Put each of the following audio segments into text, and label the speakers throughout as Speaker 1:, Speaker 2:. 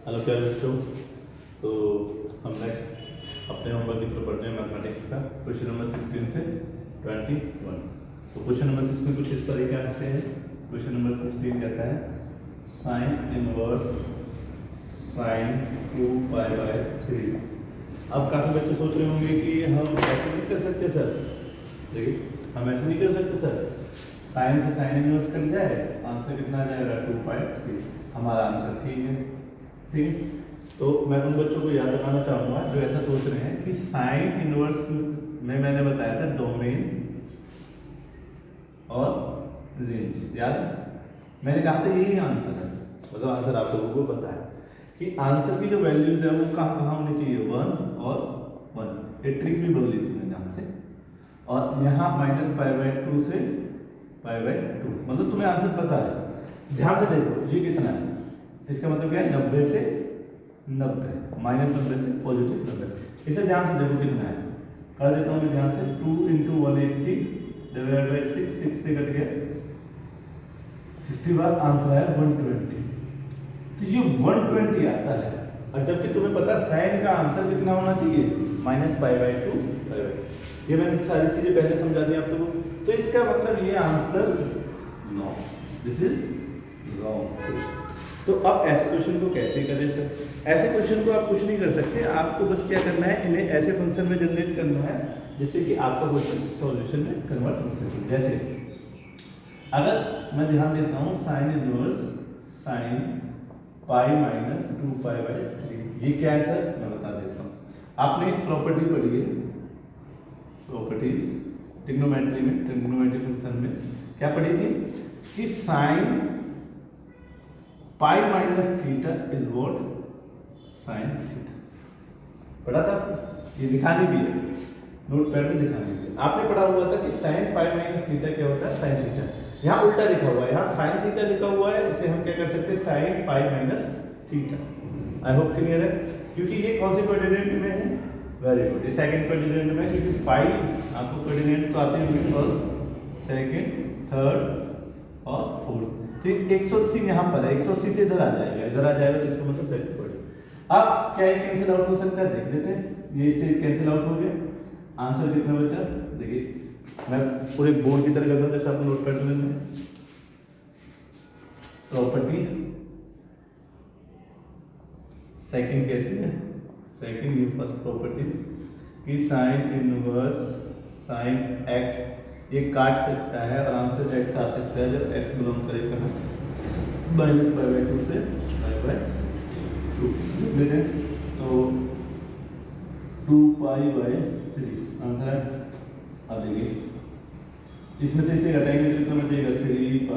Speaker 1: Hello प्यारे बच्चों। तो हम नेक्स्ट अपने होमवर्क की तरफ बढ़ते हैं मैथमेटिक्स का क्वेश्चन नंबर 16 से 21। तो क्वेश्चन नंबर 16 कुछ इस तरीके से है। क्वेश्चन नंबर 16 कहता है साइन इनवर्स साइन 2π/3। अब काफ़ी बच्चे सोच रहे होंगे कि हम ऐसे नहीं कर सकते सर। देखिए हम ऐसे नहीं कर सकते सर, साइन से साइन इनवर्स कर जाए आंसर कितना आ जाएगा 2π/3। हमारा आंसर ठीक है। ठीक है, तो मैं उन बच्चों को याद दिलाना चाहूँगा जो ऐसा सोच रहे हैं कि साइन इनवर्स में मैंने बताया था डोमेन और रेंज। याद है मैंने कहा था यही आंसर है, मतलब आंसर आप लोगों को पता है कि आंसर की जो वैल्यूज है वो कहाँ कहाँ होनी चाहिए, 1 और 1। ये ट्रिक भी बोल दी थी मैंने यहाँ से, और यहाँ -π/2 से π/2, मतलब तुम्हें आंसर पता है। ध्यान से देखो ये कितना है, इसका मतलब क्या है 90 से 90, -90 से +90। इसे ध्यान से देखो कितना है, कर देता हूँ मैं ध्यान से। 2 × 180 / 6, 6 से कट गया 60 बार, आंसर है 120। तो ये 120 आता है, और जबकि तुम्हें पता है साइन का आंसर कितना होना चाहिए -π/2 π/2। ये मैंने सारी चीजें पहले समझा दी आप लोगों को। तो इसका मतलब ये answer no, this is wrong. तो अब ऐसे क्वेश्चन को कैसे करें सर? ऐसे क्वेश्चन को आप कुछ नहीं कर सकते, आपको बस क्या करना है, इन्हें ऐसे फंक्शन में जनरेट करना है जिससे कि आपका क्वेश्चन सॉल्यूशन में कन्वर्ट हो सके। जैसे अगर मैं ध्यान देता हूँ साइन इनवर्स साइन π - 2π/3, ये क्या है सर मैं बता देता हूँ। आपने एक प्रॉपर्टी पढ़ी है, प्रॉपर्टीज ट्रिग्नोमेट्री में, ट्रिग्नोमेट्री फंक्शन में क्या पढ़ी थी कि sine π - θ is what sine theta. पढ़ा था आपने, ये दिखानी भी है, नोट पैड में दिखानी भी है। आपने पढ़ा हुआ था कि साइन π - θ क्या होता है साइन थीटा। यहाँ उल्टा लिखा हुआ है, यहाँ साइन थीटा लिखा हुआ है, इसे हम क्या कर सकते हैं साइन π - θ। आई होप क्लियर है, क्योंकि ये कौन से कोऑर्डिनेट में है, वेरी गुड, ये सेकंड कोऑर्डिनेट में, क्योंकि पाई आपको कोऑर्डिनेट तो आते हैं फर्स्ट, सेकंड, थर्ड और फोर्थ। तो 180 यहाँ पर है, 180 से इधर आ जाएगा, इधर आ जाएगा, जिसका मतलब सेकंड कोऑर्डिनेट। अब क्या ये कैंसिल आउट हो सकता है, देख लेते हैं। ये इससे कैंसिल आउट हो गया, आंसर कितना बचा, देखिए मैं पूरे बोर्ड की तरह करता हूँ जैसे आप नोट पैड में। प्रॉपर्टी सेकंड कहती है, सेकंड ये फर्स्ट प्रॉपर्टीज कि साइन इनवर्स साइन एक्स ये काट सकता है और आंसर एक्स आ सकता है जब एक्स बिलोंग करेगा -π/2 से π/2 लेते हैं। तो 2π/3 आंसर है। अब देखिए इसमें से इसे घटाएंगे तो कितना बचेगा 3π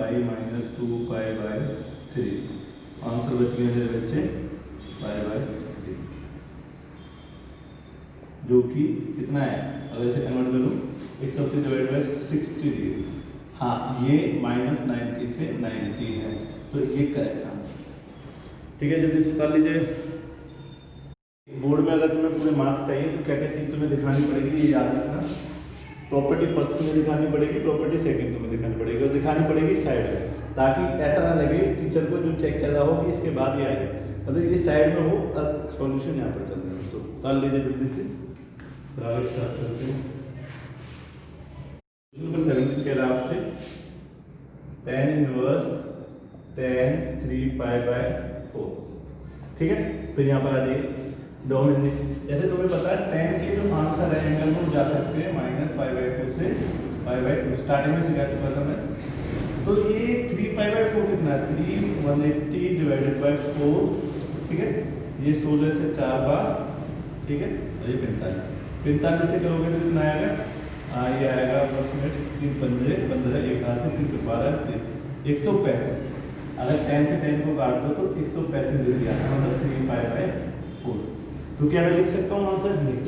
Speaker 1: - 2π/3। आंसर बच गया मेरे बच्चे π/3, जो कि कितना है, अगर इसे कन्वर्ट करूँ 180/60 डिग्री। हाँ ये -90 से 90 है, तो ये करेक्ट आंसर। ठीक है, जल्दी से बता लीजिए। बोर्ड में अगर तुम्हें पूरे मार्क्स चाहिए तो क्या क्या चीज़ तुम्हें दिखानी पड़ेगी, ये याद रखना। प्रॉपर्टी फर्स्ट तुम्हें दिखानी पड़ेगी, प्रॉपर्टी सेकंड तुम्हें दिखानी पड़ेगी, और दिखानी पड़ेगी साइड में, ताकि ऐसा ना लगे टीचर को जो चेक कर रहा हो कि इसके बाद ये आएगा, मतलब ये साइड में हो और सॉल्यूशन यहाँ पर चल रहा है। तो बता लीजिए जल्दी से, आगे स्टार्ट करते हैं। नंबर 7 कह रहा है आपसे tan इनवर्स tan 3π/4। ठीक है, फिर यहाँ पर आ जाइए डोमेन। जैसे तुम्हें पता है tan के जो आंसर है एंगल में जा सकते हैं -π/2 से π/2, स्टार्टिंग में सिखा चुका था मैं। तो ये 3π/4 कितना है, 3 180/4। ठीक है, ये 16 से 4 बार, ठीक है, और ये 45 से करोगे तो कितना आएगा, ये आएगा अप्रोक्सीमेट 3 15 15, एक हाथ से 3 12 135। अगर 10 से 10 को काट दो तो 135 डिग्री आता है, मतलब 3π/4। तो क्या मैं लिख सकता हूँ आंसर, नहीं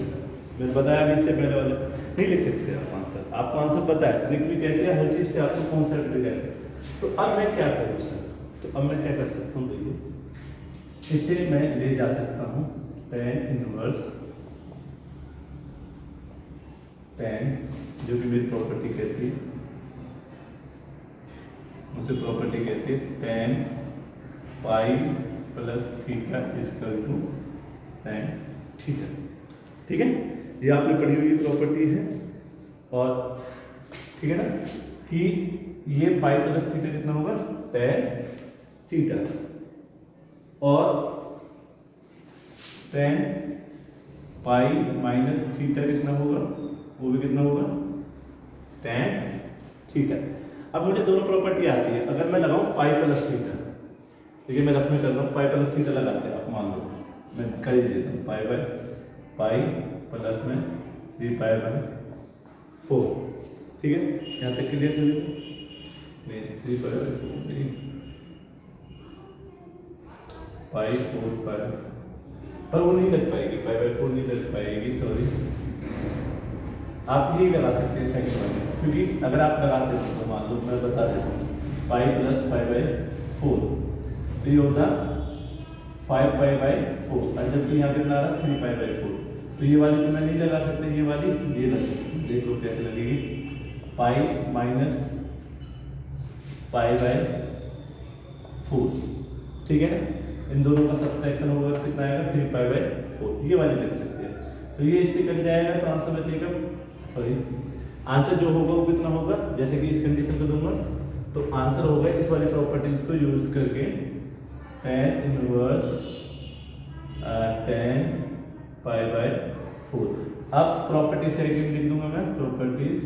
Speaker 1: मैंने बताया अभी इससे पहले वाले नहीं लिख सकते आप आंसर, आपको आंसर पता है। ट्रिक भी कहती है हर चीज़ से आपको कौन सा ट्रिक है। तो अब मैं क्या करूँ सर, तो अब मैं क्या कर सकता हूँ, देखिए इसे मैं ले जा सकता हूँ tan इनवर्स tan, जो कि मेरी प्रॉपर्टी कहती है, उसे प्रॉपर्टी कहती है tan π plus theta equal to tan theta. ठीक है, ये आपने पढ़ी हुई प्रॉपर्टी है। और ठीक है ना कि ये पाई प्लस थीटा कितना होगा tan थीटा, और tan पाई माइनस थीटा कितना होगा, वो भी कितना होगा tan थीटा। अब मुझे दोनों प्रॉपर्टी आती है, अगर मैं लगाऊं पाई प्लस थीटा, ठीक है मैं रफ में कर रहा हूँ, पाई प्लस थीटा लगाते हैं, आप मान लो मैं कर ही देता हूँ, पाई बाय पाई प्लस में 3 पाई बाय 4। ठीक है, यहाँ तक क्लियर चलेगा। नहीं 3 पाई बाय 4 नहीं, पाई 4 पाई, पर वो नहीं लग पाएगी, पाई बाय 4 नहीं लग पाएगी, सॉरी। आप यही लगा सकते हैं सेकंड वाले, क्योंकि अगर आप लगाते हो तो मान लो मैं बता देता हूँ, पाई प्लस पाई बाय 4 तो ये होता 5 पाई बाय 4, और जबकि यहाँ कितना आ रहा 3 पाई बाय 4, तो ये वाली तो मैं नहीं लगा सकते, ये वाली ये लग सकती है। देख लो कैसे लगेगी, पाई माइनस पाई बाय 4। ठीक है ना, इन दोनों का सब्ट्रैक्शन होगा कितना आएगा 3 पाई बाय 4, ये वाली लिख सकते हैं। तो ये इससे कट जाएगा तो आंसर बचेगा, सॉरी आंसर जो होगा वो कितना होगा, जैसे कि इस कंडीशन को दूंगा तो आंसर होगा इस वाली प्रॉपर्टीज को यूज करके tan inverse tan pi by 4। अब प्रॉपर्टी सेकंड लिख दूंगा मैं, प्रॉपर्टीज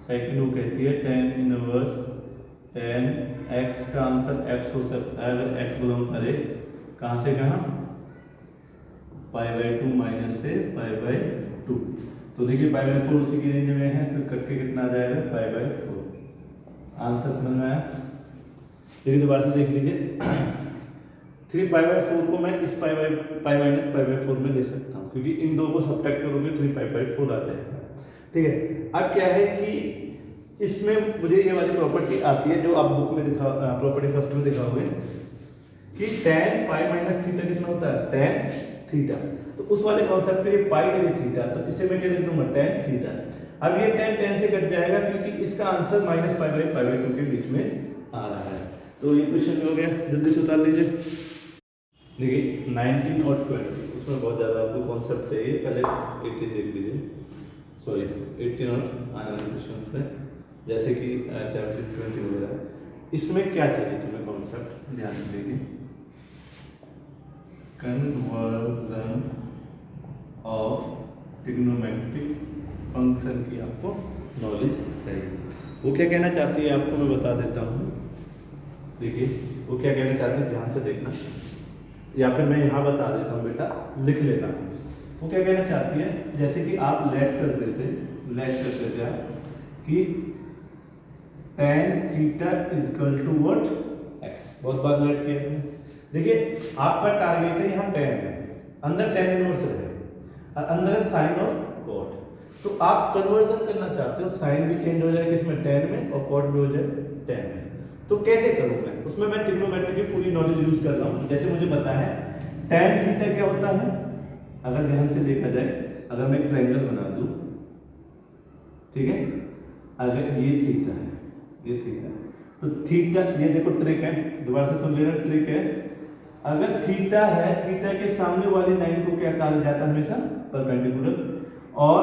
Speaker 1: सेकंड वो कहती है tan इनवर्स tan x का आंसर x हो सकता है अगर x बिलोंग करे कहाँ से कहाँ, पाई बाय 2 माइनस से पाई बाय 2। तो देखिए पाई बाय 4 उसी की रेंज में है, तो कट के कितना आ जाएगा पाई बाय 4। आंसर समझ में आया? देखिए दोबारा से देख लीजिए 3 पाई बाय 4 को मैं इस पाई माइनस पाई बाय 4 में ले सकता हूँ, क्योंकि इन दो को सब्ट्रैक्ट करोगे 3 पाई बाय 4 आ जाएगा। ठीक है, अब क्या है कि इसमें मुझे ये वाली प्रॉपर्टी आती है जो आप बुक में दिखा, प्रॉपर्टी फर्स्ट में दिखाओगे कि tan पाई माइनस थीटा कितना होता है tan थीटा। तो उस वाले कॉन्सेप्ट पे ये पाई और ये थीटा, तो इसे मैं क्या लिख दूंगा tan थीटा। अब ये tan से कट जाएगा क्योंकि इसका आंसर माइनस पाई बाय 2 के बीच में आ रहा है। तो ये क्वेश्चन हो गया, जल्दी से उतार लीजिए। देखिए 19 और 20 उसमें बहुत ज़्यादा आपको कॉन्सेप्ट चाहिए, पहले 18 देख लीजिए, सॉरी 18 और आने वाले क्वेश्चन में, जैसे कि 17 20 वगैरह। इसमें क्या चाहिए तुम्हें कॉन्सेप्ट, ध्यान दीजिए, कन्वर्जन ऑफ ट्रिग्नोमेट्रिक फंक्शन की आपको नॉलेज चाहिए। वो क्या कहना चाहती है आपको मैं बता देता हूँ। देखिए वो क्या कहना चाहती है, ध्यान से देखना, या फिर मैं यहाँ बता देता हूँ बेटा, लिख लेना। वो क्या कहना चाहती है, जैसे कि आप लेट कर देते आप कि tan theta equal to what x, बहुत बार लेट किया आपने। देखिए आपका टारगेट है यहाँ tan है, अंदर tan इनवर्स है और अंदर है साइन और कॉट। तो आप कन्वर्जन करना चाहते हो, साइन भी चेंज हो जाए किसमें tan में, और कॉट भी हो जाए tan में। तो कैसे करूँ मैं, उसमें मैं ट्रिग्नोमेट्री की पूरी नॉलेज यूज कर रहा हूँ। जैसे मुझे पता है tan थीटा क्या होता है, अगर ध्यान से देखा जाए, अगर मैं एक ट्रायंगल बना दूं, ठीक है, अगर ये थीटा है, ये थीटा, तो थीटा, ये देखो ट्रिक है, दोबारा से सुन लेना, ट्रिक है। अगर थीटा है, थीटा के सामने वाली लाइन को क्या कहा जाता है हमेशा, परपेंडिकुलर, और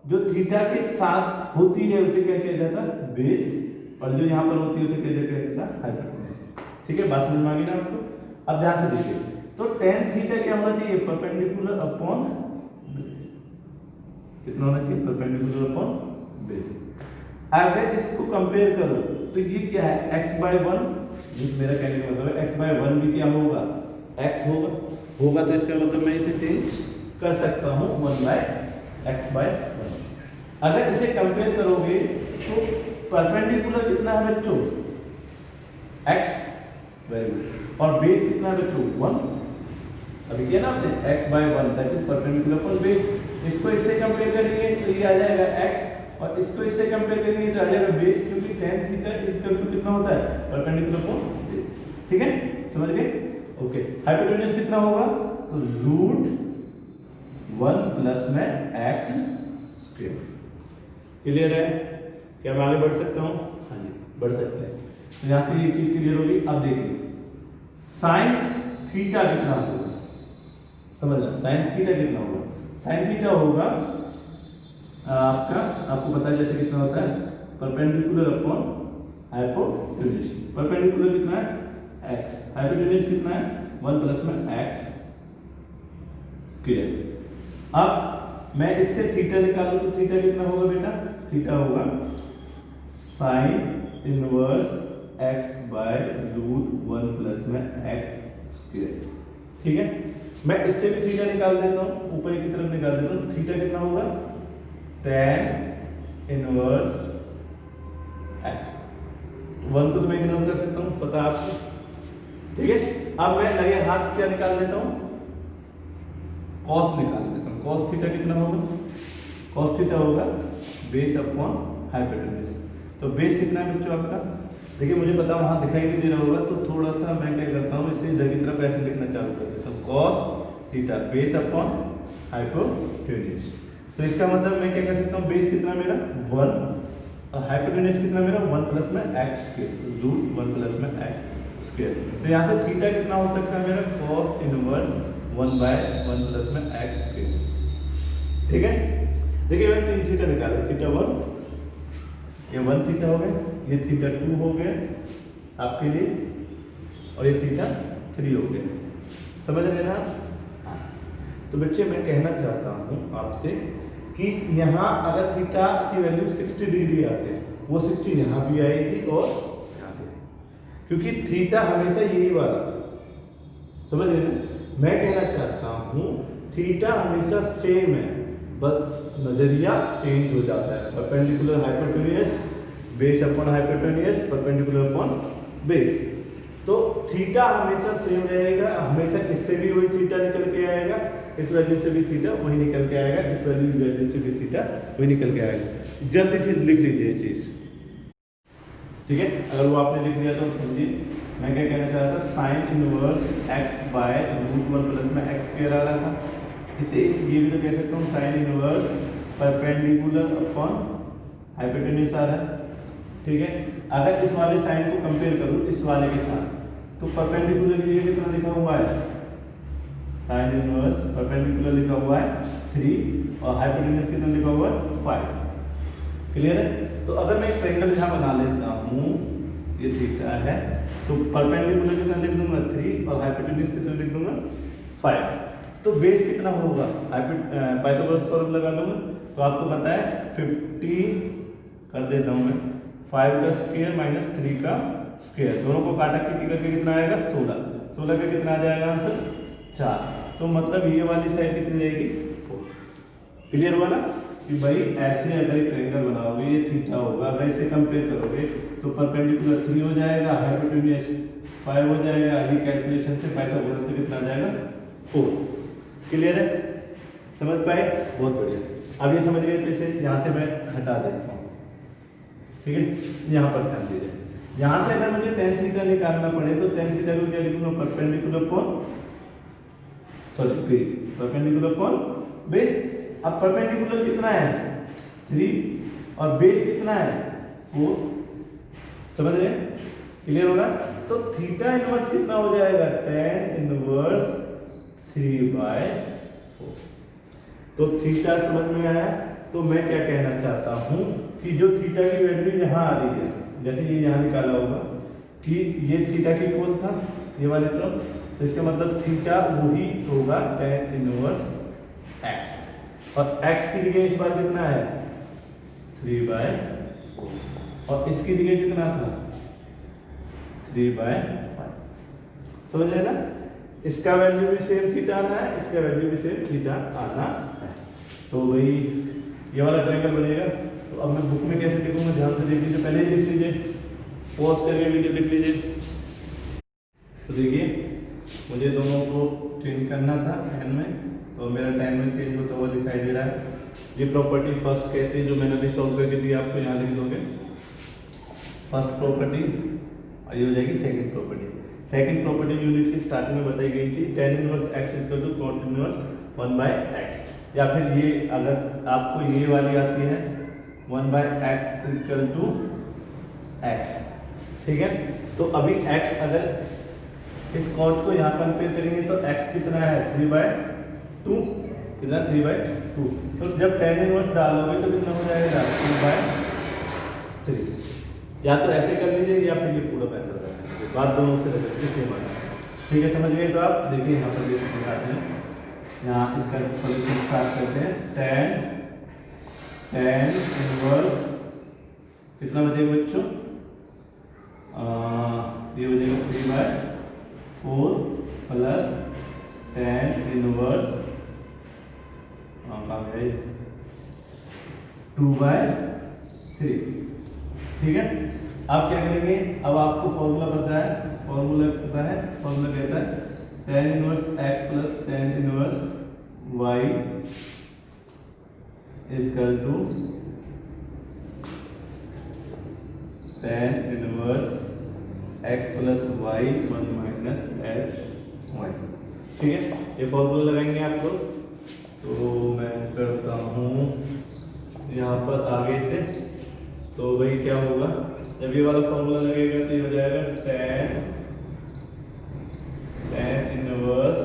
Speaker 1: जो थीटा के साथ होती है उसे क्या किया जाता है, बेस, और जो यहाँ पर होती है उसे क्या जाता है, हाइपोटेन्यूज। ठीक है, बात समझ में आ गई ना आपको? अब ध्यान से देखिए, तो tan थीटा क्या होना चाहिए, परपेंडिकुलर अपॉन बेस। कितना होना चाहिए, परपेंडिकुलर अपॉन बेस। अगर इसको कंपेयर करो तो ये क्या है, x बाय 1, मेरा कहने का मतलब है x बाय 1 भी क्या होगा, x होगा, तो इसका मतलब मैं इसे चेंज कर सकता हूँ 1 बाय x बाय 1। अगर इसे कंपेयर करोगे तो परपेंडिकुलर कितना है बच्चों, x, वेरी गुड, और बेस कितना है बच्चों 1। अभी किया ना आपने, x बाय 1 that is perpendicular upon base. इसको इससे कंपेयर करेंगे तो ये आ जाएगा x, और इसको इससे कंपेयर करेंगे तो आ जाएगा बेस, क्योंकि tan थीटा इक्वल टू कितना होता है, परपेंडिकुलर अपॉन बेस। ठीक है, समझ गए? ओके, हाइपोटेन्यूज कितना होगा, तो √1 प्लस में x स्क्वायर। क्लियर है? क्या मैं आगे बढ़ सकता हूँ? हाँ जी, बढ़ सकते हैं। तो यहाँ से ये चीज क्लियर होगी। अब देखिए साइन थीटा कितना होगा, समझना, साइन थीटा कितना होगा। साइन थीटा होगा आपको पता है जैसे कितना होता है, परपेंडिकुलर अपॉन हाइपोटेन्यूज। परपेंडिकुलर कितना है x, हाइपोटेन्यूज कितना है 1 प्लस में x स्क्वायर। अब मैं इससे थीटा निकालूं तो थीटा कितना होगा बेटा, थीटा होगा sine inverse x by root 1 plus में x स्क्वायर। ठीक है, मैं इससे भी थीटा निकाल देता हूँ, ऊपर की तरफ निकाल देता हूँ। थीटा कितना होगा tan इनवर्स x, 1 को तो मैं इग्नोर कर सकता हूँ, पता है आपको। ठीक है, अब मैं लगे हाथ क्या निकाल देता हूँ, कॉस निकाल देता हूँ। कॉस थीटा कितना होगा, कॉस थीटा होगा बेस अपॉन हाइपोटेन्यूज। तो बेस कितना है बच्चों आपका, देखिए मुझे पता वहाँ दिखाई नहीं दे रहा होगा, तो थोड़ा सा मैं क्या करता हूँ, इसे इधर की तरफ ऐसे लिखना चालू कर देता हूँ, cos theta base upon hypotenuse. तो इसका मतलब मैं क्या कह सकता हूँ, बेस कितना मेरा 1 और हाइपोटेन्यूज कितना मेरा 1 प्लस में x स्क्वायर, रूट 1 प्लस में x स्क्वायर। तो यहाँ से थीटा कितना हो सकता है मेरा, कॉस इनवर्स 1 बाय 1 प्लस में x स्क्वायर। ठीक है, देखिए मैंने 3 थीटा निकाला, थीटा 1, ये 1 थीटा हो गया, ये थीटा 2 हो गया आपके लिए, और ये थीटा 3 हो गया। समझ रहे ना। तो बच्चे मैं कहना चाहता हूँ आपसे कि यहाँ अगर थीटा की वैल्यू 60 डिग्री आते हैं, वो 60 यहाँ भी आएगी और यहाँ भी, क्योंकि थीटा हमेशा यही वाला, समझ रहे ना। मैं कहना चाहता हूँ थीटा हमेशा सेम है, बस नजरिया चेंज हो जाता है। Perpendicular hypotenuse base upon hypotenuse, perpendicular upon base. तो थीटा हमेशा सेम रहेगा, हमेशा इससे भी वही थीटा निकल के आएगा, इस वैल्यू से भी थीटा वही निकल के आएगा, इस वैल्यू से भी थीटा वही निकल के आएगा। जल्दी से लिख लीजिए ये चीज। ठीक है, अगर वो आपने लिख लिया तो समझिए मैं क्या कहना चाह रहा था, sine inverse x by root 1 plus में x स्क्वायर आ रहा था। इसे ये भी तो कह सकता हूँ sine inverse perpendicular upon hypotenuse आ रहा है। ठीक है, अगर इस वाले साइन को कंपेयर करूँ इस वाले के साथ, तो परपेंडिकुलर ये कितना लिखा हुआ है, साइन इनवर्स परपेंडिकुलर लिखा हुआ है 3 और हाइपोटेन्यूज कितना लिखा हुआ है 5। क्लियर है। तो अगर मैं एक ट्रायंगल यहाँ बना लेता हूँ, ये थीटा है, तो परपेंडिकुलर कितना लिख दूंगा 3 और हाइपोटेन्यूज कितना लिख दूंगा 5। तो बेस कितना होगा, पाइथागोरस थ्योरम लगा लूंगा, तो आपको पता है 50 कर देता हूँ मैं, 5 का स्क्वायर माइनस 3 का स्क्वायर, दोनों को काटा करके कितना आएगा 16, 16 का कितना आ जाएगा आंसर 4। तो मतलब ये वाली साइड कितनी जाएगी 4। क्लियर हुआ ना कि भाई ऐसे अगर एक ट्रायंगल बनाओगे ये थीटा होगा, अगर इसे कंपेयर करोगे तो परपेंडिकुलर 3 हो जाएगा, हाइपोटेन्यूज 5 हो जाएगा, ये कैलकुलेशन से पाइथागोरस से कितना आ जाएगा 4। क्लियर है, समझ पाए, बहुत बढ़िया। अब ये समझ गए, तो इसे यहाँ से मैं हटा देता हूँ। ठीक है, यहाँ पर ध्यान दीजिए, यहाँ से अगर मुझे tan थीटा निकालना पड़े तो tan थीटा को क्या लिखूंगा, perpendicular upon base, perpendicular upon base. अब परपेंडिकुलर कितना है 3 और बेस कितना है 4, समझ रहे हैं, क्लियर होगा। तो थीटा इनवर्स कितना हो जाएगा, tan इनवर्स 3/4। तो थीटा समझ में आया। तो मैं क्या कहना चाहता हूँ कि जो थीटा की वैल्यू यहाँ आ रही है, जैसे ये यहाँ निकाला होगा कि ये थीटा के इक्वल था ये वाली टर्म, तो इसका मतलब थीटा वही होगा tan इनवर्स x, और x की जगह इस बार कितना है 3/4 और इसकी जगह कितना था 3/5। समझ रहे ना, इसका वैल्यू भी सेम थीटा आना है, इसका वैल्यू भी सेम थीटा आना है। तो वही ये वाला ट्रायंगल बनेगा। तो अब मैं बुक में कैसे लिखूंगा, ध्यान से देख लीजिए, पहले ही लिख लीजिए, पॉज करके वीडियो लिख लीजिए। तो देखिए मुझे दोनों को चेंज करना था एन में, तो मेरा टाइम में चेंज होता हुआ दिखाई दे रहा है। ये प्रॉपर्टी फर्स्ट कहते हैं, जो मैंने अभी सॉल्व करके दी आपको, यहाँ लिख दोगे फर्स्ट प्रॉपर्टी, और ये हो जाएगी second property. Second property unit की स्टार्टिंग में बताई गई थी, tan inverse x equal to cot inverse 1/x, या फिर ये अगर आपको ये वाली आती है 1/x इक्वल टू x। ठीक है, तो अभी x अगर इस कॉट को यहाँ कंपेयर करेंगे तो x कितना है 3/2, कितना 3/2। तो जब tan इनवर्स डालोगे तो कितना हो जाएगा 2/3। या तो ऐसे कर लीजिए या फिर ये पूरा मेथड लगाएंगे, बात दोनों से रिलेटेड सेम आएगा। ठीक है, समझ गए? तो आप देखिए यहाँ पर ये दिखाते हैं, यहाँ इसका सॉल्यूशन स्टार्ट करते हैं। tan इनवर्स कितना बचेगा बच्चों, ये बचेगा 3/4 प्लस tan इनवर्स 2/3। ठीक है, अब क्या करेंगे, अब आपको फॉर्मूला पता है, फॉर्मूला कहता है tan inverse x plus tan inverse y equal to tan inverse x plus y 1 minus x y। ठीक है, ये फॉर्मूला लगाएंगे आप लोग। तो मैं करता हूँ यहाँ पर आगे से, तो वही क्या होगा, जब ये वाला फॉर्मूला लगेगा तो ये हो जाएगा tan इनवर्स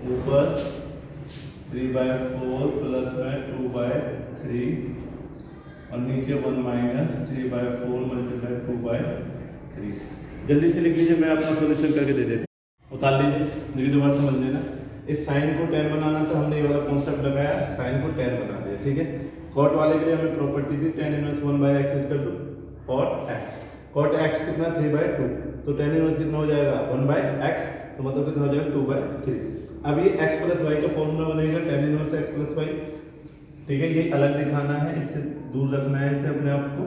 Speaker 1: ऊपर 3/4 प्लस में 2/3 और नीचे 1 माइनस 3/4 मल्टीप्लाई 2/3। जल्दी से लिख लीजिए, मैं अपना सॉल्यूशन करके दे देता हूँ। उतार लीजिए, देखिए दोबारा समझ लेना। इस साइन को tan बनाना था, हमने ये वाला कॉन्सेप्ट लगाया, साइन को tan बना दिया। ठीक है, कॉट वाले के लिए हमें प्रॉपर्टी थी tan inverse 1/x equal to cot x। cot x कितना 3/2, तो tan इनवर्स कितना हो जाएगा 1/x, तो मतलब कितना हो जाएगा 2/3। अब ये x प्लस y का फॉर्मूला बनेगा tan inverse x plus y। ठीक है, ये अलग दिखाना है, इससे दूर रखना है इसे अपने आप को।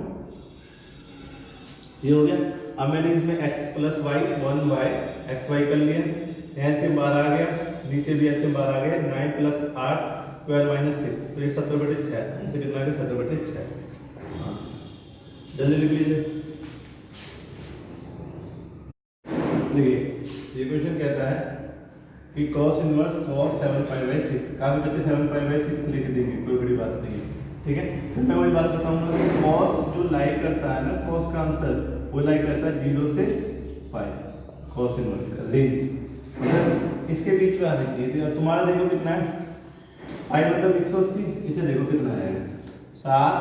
Speaker 1: ये हो गया। अब मैंने इसमें x प्लस y 1/xy कर लिया, यहाँ से बाहर आ गया, नीचे भी ऐसे बाहर आ गया, 9 प्लस 8 12 माइनस 6, तो ये 17/6 से कितना आ गया 17/6। जल्दी लिख लीजिए। देखिए ये क्वेश्चन कहता है कि cos इनवर्स cos 7π/6, काफी बच्चे 7π/6 लिख देंगे, कोई बड़ी बात नहीं है। ठीक है, फिर मैं वही बात बताऊंगा कि cos जो लाइक करता है ना, cos का आंसर वो लाइक करता है 0 से पाई, cos इनवर्स का रेंज मतलब इसके बीच में आने चाहिए। तुम्हारा देखो कितना है, पाई मतलब 180, इसे देखो कितना है 7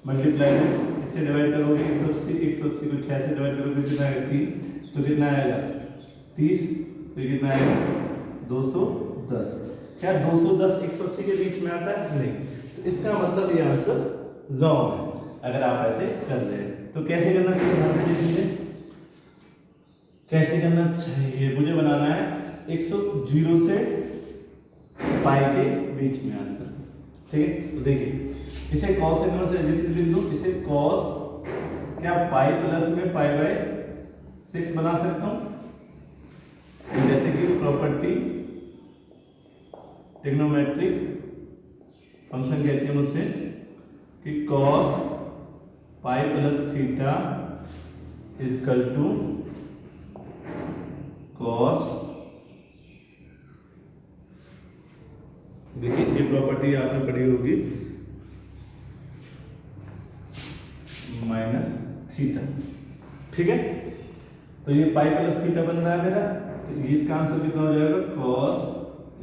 Speaker 1: मल्टीप्लाई में इससे डिवाइड करोगे 180 को 6 से डिवाइड करोगे कितना आएगा 3, तो कितना आएगा 30, तो कितना आएगा 210। क्या 210 180 के बीच में आता है? नहीं, तो इसका मतलब ये आंसर रॉन्ग है अगर आप ऐसे कर रहे हैं। तो कैसे करना चाहिए, ध्यान से देखिए कैसे करना चाहिए। मुझे बनाना है 0 से पाई के बीच में आंसर। ठीक है, तो देखिए इसे cos इनवर्स एडजेक्टिव लिख दो, इसे cos क्या पाई प्लस में π/6 बना सकता हूं, जैसे कि प्रॉपर्टी ट्रिग्नोमेट्रिक फंक्शन कहती है मुझसे कि cos pi plus theta equal to cos, देखिए ये प्रॉपर्टी आपने पढ़ी होगी माइनस थीटा। ठीक है, तो ये पाई प्लस थीटा बन रहा है मेरा, तो इसका आंसर कितना हो जाएगा cos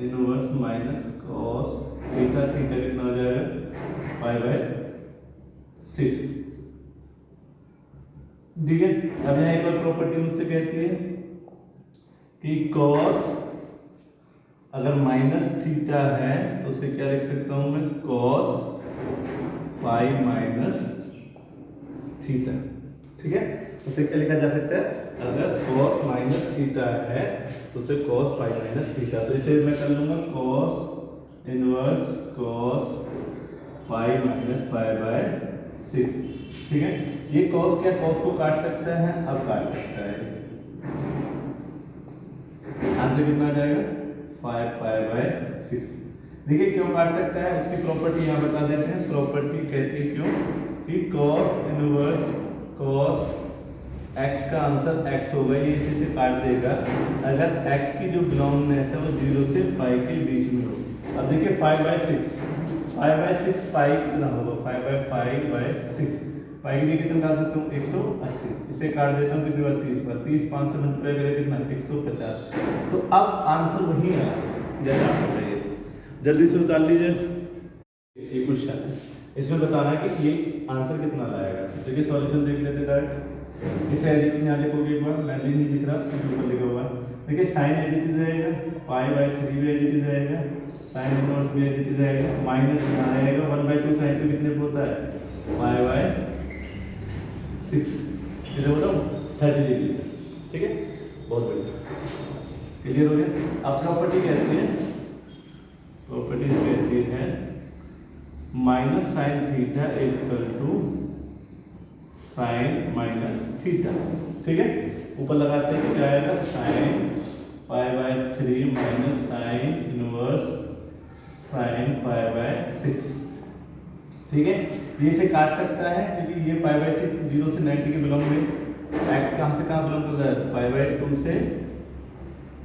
Speaker 1: inverse minus cos theta, theta कितना हो जाएगा π/6। ठीक है, अब यहाँ एक और प्रॉपर्टी मुझसे कहती है कि cos अगर माइनस थीटा है तो उसे क्या लिख सकता हूं मैं cos पाई माइनस थीटा। ठीक है, उसे क्या लिखा जा सकता है, अगर cos माइनस थीटा है तो उसे cos पाई माइनस थीटा, तो इसे मैं कर लूंगा cos inverse cos pi minus π/6। ठीक है, ये cos क्या cos को काट सकता है, अब काट सकता है, आंसर कितना आ जाएगा 5π/6। देखिए क्यों काट सकता है, उसकी प्रॉपर्टी यहाँ बता देते हैं। प्रॉपर्टी कहती है क्यों कि cos इनवर्स cos x का आंसर x होगा, ये इसी से काट देगा अगर x की जो बिलोंगनेस है वो 0 से पाई के बीच में हो। अब देखिए 5/6 पाई कितना होगा 5/6, पाई की जगह कितना निकाल सकता हूँ 180, इसे काट देता हूँ कितनी बार 30 बार, 30 5 से मल्टीप्लाई करें कितना 150। तो अब आंसर वही है जैसा आपको चाहिए। जल्दी से उतार लीजिए ये क्वेश्चन है, इसमें बताना है कि ये आंसर कितना लाएगा। चलिए सॉल्यूशन देख लेते हैं डायरेक्ट। इसे एडिटिंग यहाँ लिखोगे एक बार, मैं नहीं लिख रहा ऊपर लिखा हुआ है। देखिए साइन एडिटिव रहेगा, पाई/3 भी एडिटिव रहेगा, साइन इनवर्स भी एडिटिव रहेगा, माइनस यहाँ रहेगा 1/2 साइन पे कितने पे होता है पाई/6, इसे बताओ 30 डिग्री। ठीक है, बहुत बढ़िया, क्लियर हो गया। अब प्रॉपर्टी कहती है, प्रॉपर्टी कहती है minus sine theta is equal to sine minus theta. ठीक है, ऊपर लगाते हैं तो क्या आएगा साइन पाई/3 माइनस साइन इनवर्स साइन पाई/6। ठीक है, ये से काट सकता है क्योंकि ये पाई/6 0 से 90 के बिलोंग में, एक्स कहाँ से कहाँ बिलोंग करता है पाई/2 से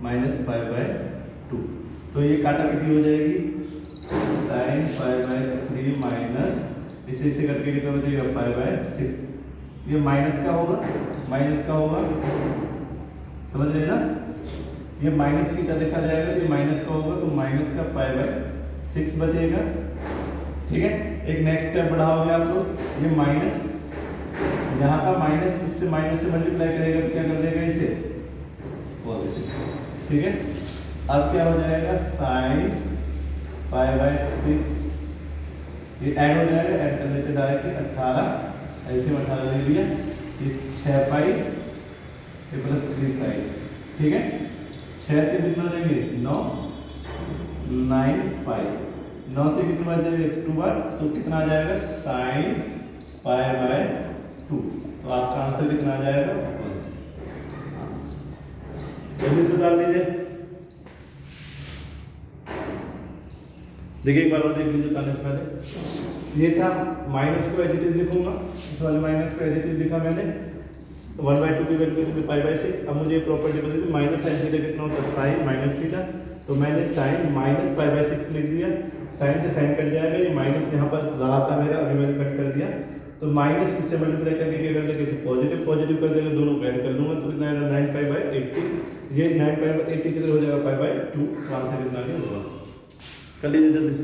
Speaker 1: माइनस पाई/2। तो ये काटा कितनी हो जाएगी साइन पाई/3 माइनस इसे करके कितना हो जाएगा पाई/6। ये माइनस का होगा, माइनस का होगा, समझ रहे ना, ये माइनस थीटा देखा जाएगा तो ये माइनस का होगा, तो माइनस का पाई/6 बचेगा। ठीक है, एक नेक्स्ट स्टेप बढ़ाओगे आप लोग, ये माइनस यहाँ का माइनस इससे माइनस से मल्टीप्लाई करेगा तो क्या कर देगा इसे पॉजिटिव। ठीक है, अब क्या हो जाएगा साइन पाई/6, ये ऐड हो जाएगा, ऐड कर देते डायरेक्ट 18, ऐसे में 18 ले लिया, ये 6 पाई ये प्लस 3 पाई। ठीक है, 6 से कितना लेंगे 9, 9 पाई, 9 से कितना बार जाएगा 2 बार, तो कितना आ जाएगा साइन पाई/2। तो आपका आंसर कितना आ जाएगा 1। जल्दी से डाल दीजिए। देखिए एक बार और देख लीजिए ताने से पहले, ये था माइनस को एडिटिव लिखूंगा, इस वाले माइनस को एडिटिव लिखा मैंने, 1/2 की वैल्यू कितनी पाई/6। अब मुझे प्रॉपर्टी बता दी माइनस साइन थीटा कितना होता है साइन माइनस थीटा, तो मैंने साइन माइनस पाई/6 लिख दिया, साइन से साइन कट जाएगा, ये माइनस यहाँ पर रहा था मेरा, अभी मैंने कट कर दिया, तो माइनस इससे मल्टीप्लाई करके क्या कर देगा इसे पॉजिटिव पॉजिटिव कर देगा, दोनों को ऐड कर दूंगा तो कितना आएगा 9 पाई/80। ये 9 पाई/80 कितना हो जाएगा पाई/2, तो आंसर कितना आ गया 1। कर लीजिए जल्दी से।